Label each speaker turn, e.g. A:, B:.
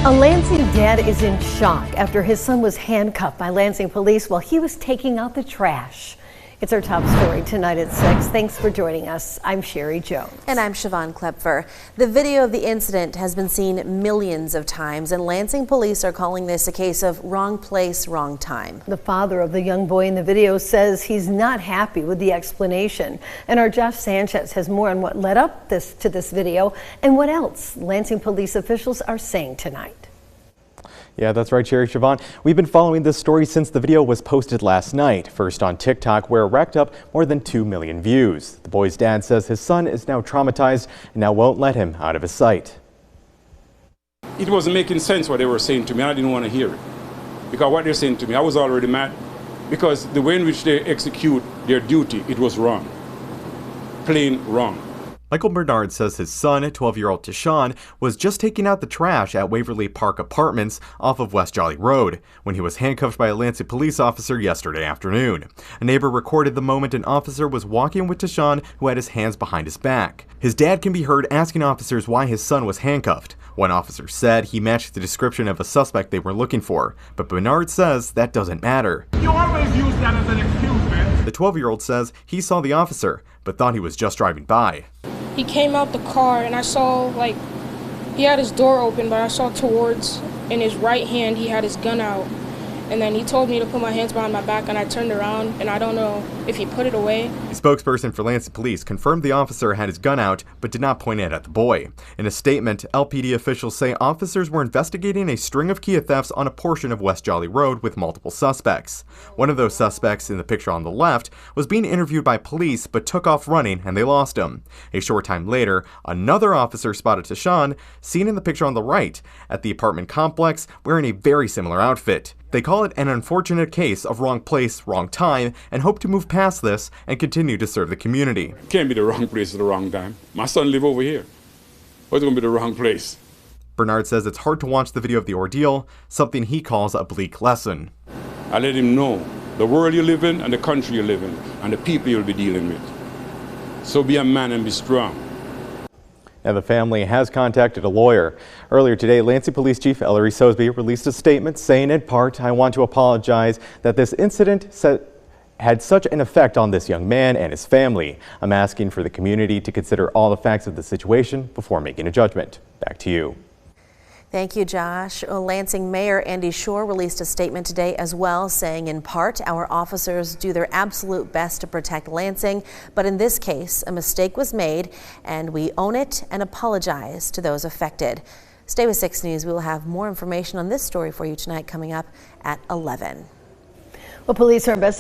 A: A Lansing dad is in shock after his son was handcuffed by Lansing police while he was taking out the trash. It's our top story tonight at 6. Thanks for joining us. I'm Sherry Jones.
B: And I'm Siobhan Klepfer. The video of the incident has been seen millions of times, and Lansing police are calling this a case of wrong place, wrong time.
A: The father of the young boy in the video says he's not happy with the explanation. And our Jeff Sanchez has more on what led up to this video and what else Lansing police officials are saying tonight.
C: Yeah, that's right, Sherry. Siobhan. We've been following this story since the video was posted last night, first on TikTok, where it racked up more than 2 million views. The boy's dad says his son is now traumatized and now won't let him out of his sight.
D: It wasn't making sense what they were saying to me. I didn't want to hear it. Because what they're saying to me, I was already mad. Because the way in which they execute their duty, it was wrong. Plain wrong.
C: Michael Bernard says his son, 12-year-old Tashawn, was just taking out the trash at Waverly Park Apartments off of West Jolly Road when he was handcuffed by a Lansing police officer yesterday afternoon. A neighbor recorded the moment an officer was walking with Tashawn, who had his hands behind his back. His dad can be heard asking officers why his son was handcuffed. One officer said he matched the description of a suspect they were looking for, but Bernard says that doesn't matter.
E: You always use that as an excuse, man.
C: The 12-year-old says he saw the officer, but thought he was just driving by.
F: He came out the car and I saw, he had his door open, but I saw towards, in his right hand, he had his gun out. And then he told me to put my hands behind my back, and I turned around, and I don't know if he put it away.
C: A spokesperson for Lansing Police confirmed the officer had his gun out, but did not point it at the boy. In a statement, LPD officials say officers were investigating a string of Kia thefts on a portion of West Jolly Road with multiple suspects. One of those suspects, in the picture on the left, was being interviewed by police, but took off running, and they lost him. A short time later, another officer spotted Tashawn, seen in the picture on the right, at the apartment complex, wearing a very similar outfit. They call it an unfortunate case of wrong place, wrong time, and hope to move past this and continue to serve the community.
D: Can't be the wrong place at the wrong time. My son live over here. What's going to be the wrong place?
C: Bernard says it's hard to watch the video of the ordeal, something he calls a bleak lesson.
D: I let him know the world you live in and the country you live in and the people you'll be dealing with. So be a man and be strong.
C: Now, the family has contacted a lawyer. Earlier today, Lansing Police Chief Ellery Sosby released a statement saying, in part, "I want to apologize that this incident had such an effect on this young man and his family. I'm asking for the community to consider all the facts of the situation before making a judgment." Back to you.
B: Thank you, Josh. Lansing Mayor Andy Shore released a statement today as well, saying, in part, our officers do their absolute best to protect Lansing, but in this case, a mistake was made, and we own it and apologize to those affected. Stay with 6 News. We will have more information on this story for you tonight coming up at 11.
A: Well, police are investigating